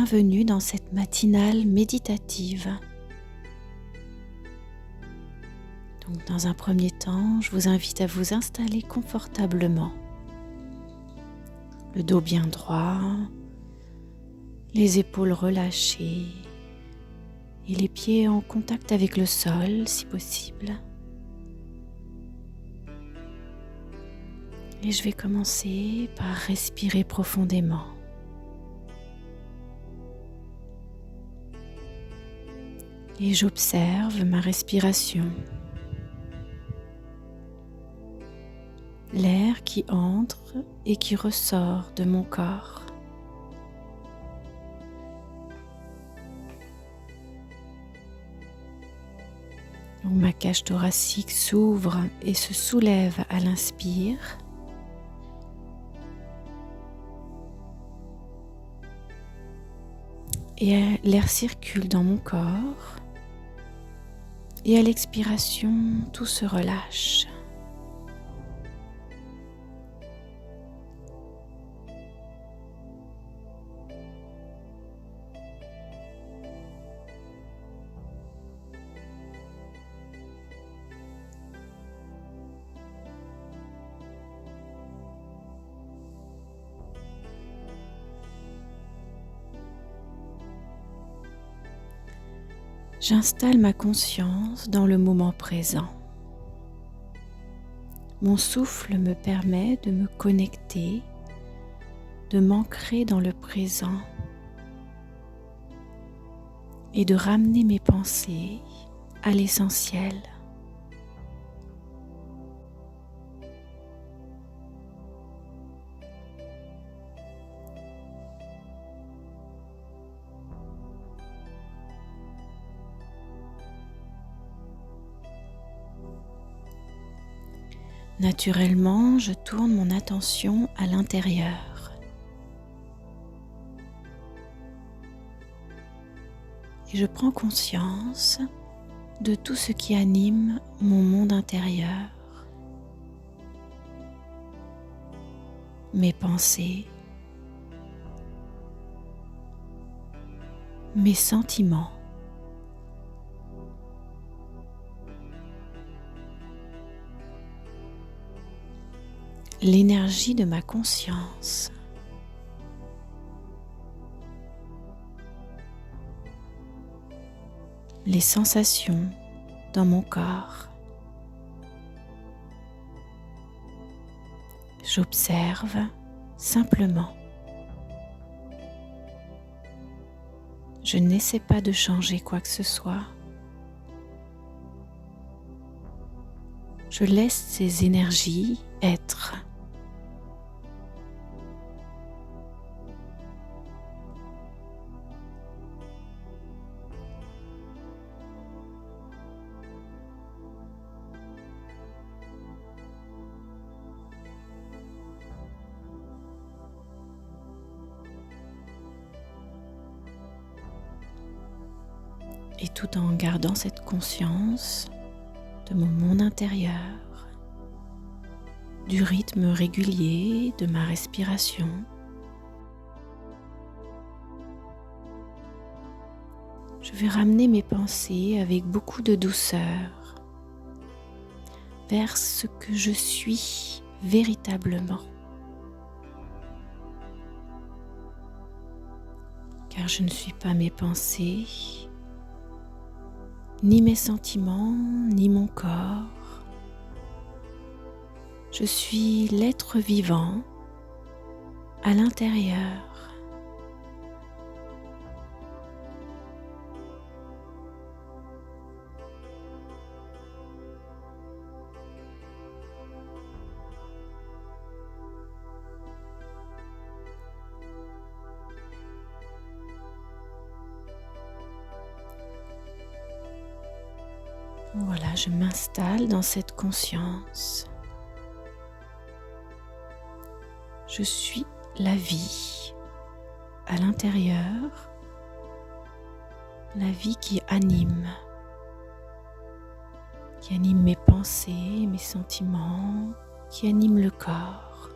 bienvenue dans cette matinale méditative. Donc, dans un premier temps, je vous invite à vous installer confortablement. Le dos bien droit, les épaules relâchées et les pieds en contact avec le sol si possible. Et je vais commencer par respirer profondément. Et j'observe ma respiration. L'air qui entre et qui ressort de mon corps. Donc, ma cage thoracique s'ouvre et se soulève à l'inspire. Et l'air circule dans mon corps. Et à l'expiration, tout se relâche. J'installe ma conscience dans le moment présent. Mon souffle me permet de me connecter, de m'ancrer dans le présent et de ramener mes pensées à l'essentiel. Naturellement, je tourne mon attention à l'intérieur. Et je prends conscience de tout ce qui anime mon monde intérieur. Mes pensées, mes sentiments. L'énergie de ma conscience. Les sensations dans mon corps. J'observe simplement. Je n'essaie pas de changer quoi que ce soit. Je laisse ces énergies être. Et tout en gardant cette conscience de mon monde intérieur, du rythme régulier de ma respiration, je vais ramener mes pensées avec beaucoup de douceur vers ce que je suis véritablement. Car je ne suis pas mes pensées, ni mes sentiments, ni mon corps. Je suis l'être vivant à l'intérieur. Voilà, je m'installe dans cette conscience. Je suis la vie à l'intérieur, la vie qui anime mes pensées, mes sentiments, qui anime le corps.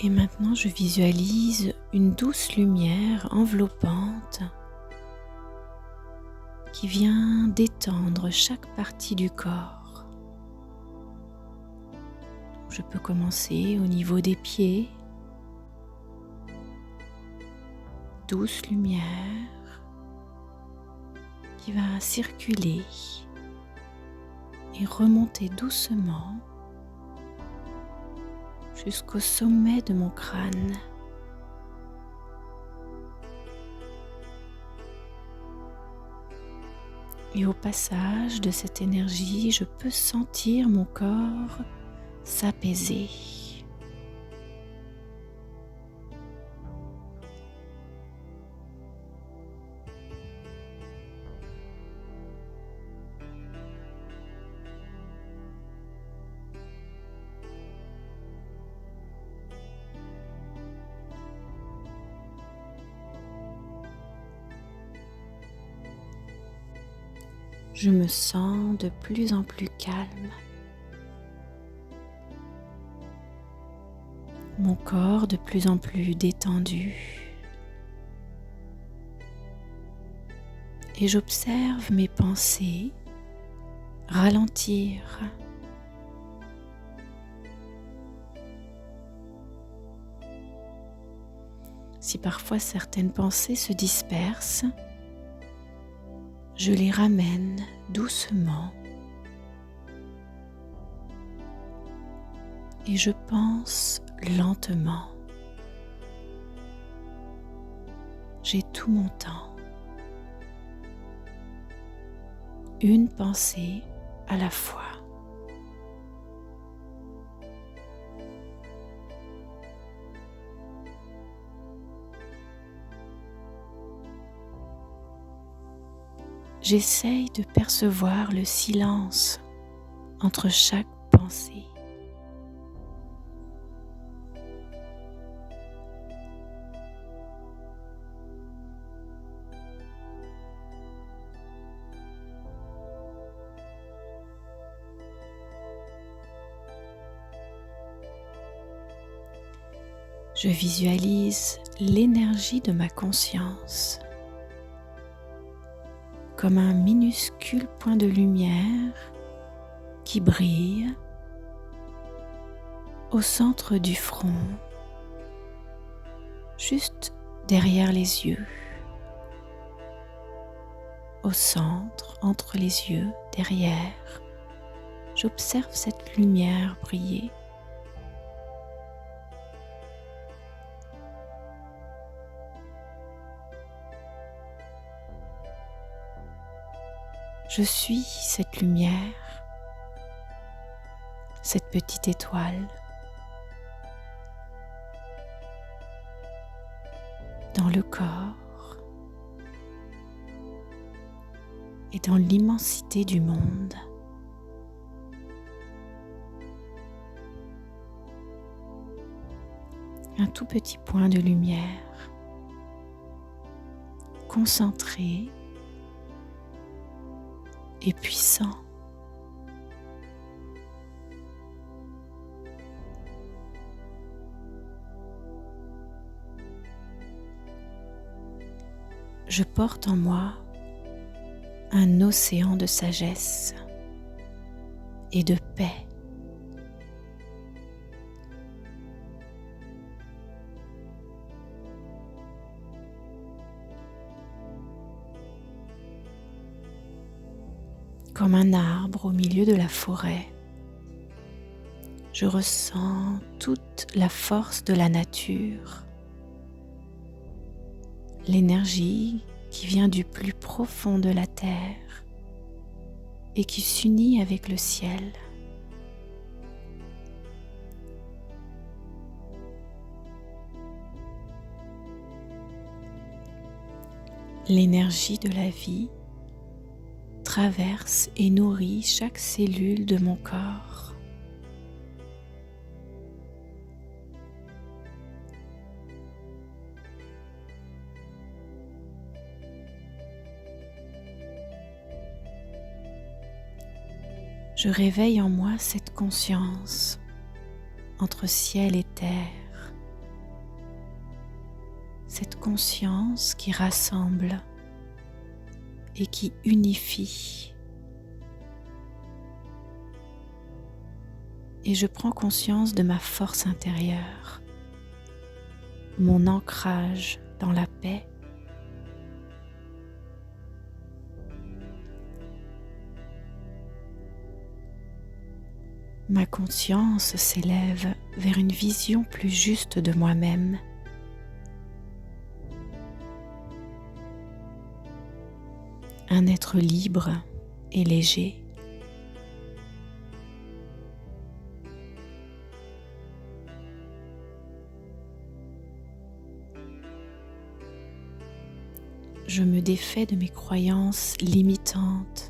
Et maintenant, je visualise une douce lumière enveloppante qui vient détendre chaque partie du corps. Je peux commencer au niveau des pieds. Douce lumière qui va circuler et remonter doucement jusqu'au sommet de mon crâne. Et au passage de cette énergie, je peux sentir mon corps s'apaiser. Je me sens de plus en plus calme. Mon corps de plus en plus détendu. Et j'observe mes pensées ralentir. Si parfois certaines pensées se dispersent, je les ramène doucement et je pense lentement. J'ai tout mon temps. Une pensée à la fois. J'essaye de percevoir le silence entre chaque pensée. Je visualise l'énergie de ma conscience comme un minuscule point de lumière qui brille au centre du front, juste derrière les yeux, au centre, entre les yeux, derrière. J'observe cette lumière briller. Je suis cette lumière, cette petite étoile, dans le corps et dans l'immensité du monde. Un tout petit point de lumière, concentré et puissant. Je porte en moi un océan de sagesse et de paix. Comme un arbre au milieu de la forêt, je ressens toute la force de la nature, l'énergie qui vient du plus profond de la terre et qui s'unit avec le ciel. L'énergie de la vie traverse et nourrit chaque cellule de mon corps. Je réveille en moi cette conscience entre ciel et terre, cette conscience qui rassemble et qui unifie. Et je prends conscience de ma force intérieure, mon ancrage dans la paix. Ma conscience s'élève vers une vision plus juste de moi-même. Un être libre et léger. Je me défais de mes croyances limitantes,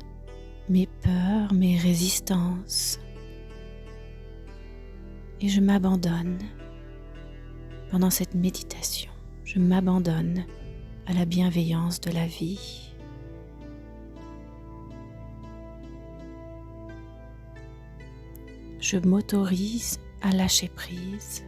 mes peurs, mes résistances. Et je m'abandonne. Pendant cette méditation, je m'abandonne à la bienveillance de la vie. Je m'autorise à lâcher prise.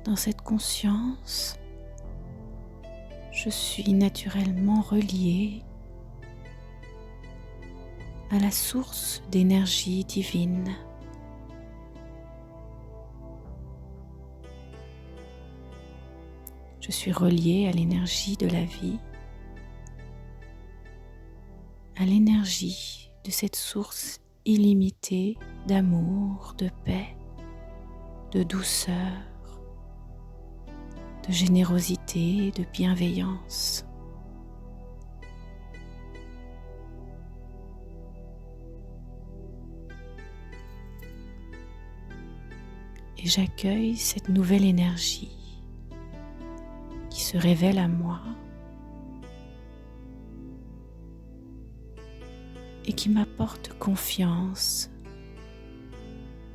Dans cette conscience, je suis naturellement reliée à la source d'énergie divine. Je suis reliée à l'énergie de la vie, à l'énergie de cette source illimitée d'amour, de paix, de douceur, de générosité, de bienveillance. Et j'accueille cette nouvelle énergie qui se révèle à moi et qui m'apporte confiance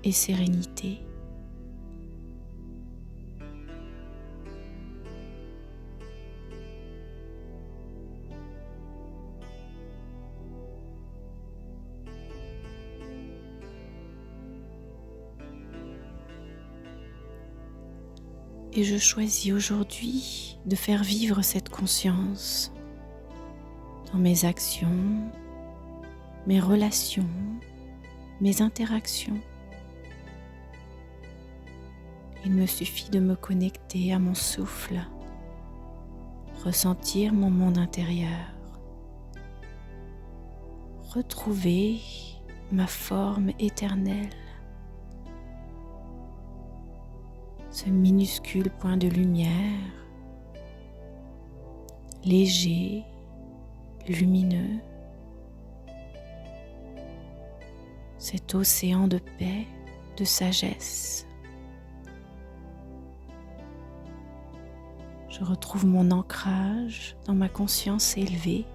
et sérénité. Et je choisis aujourd'hui de faire vivre cette conscience dans mes actions, mes relations, mes interactions. Il me suffit de me connecter à mon souffle, ressentir mon monde intérieur, retrouver ma forme éternelle. Ce minuscule point de lumière, léger, lumineux, cet océan de paix, de sagesse. Je retrouve mon ancrage dans ma conscience élevée.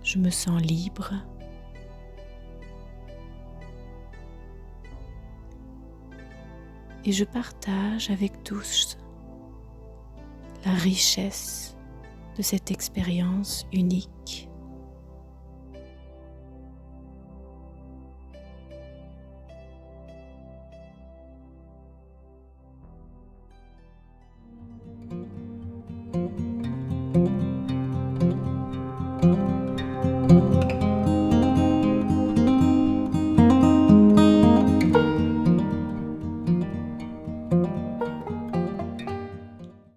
Je me sens libre. Et je partage avec tous la richesse de cette expérience unique.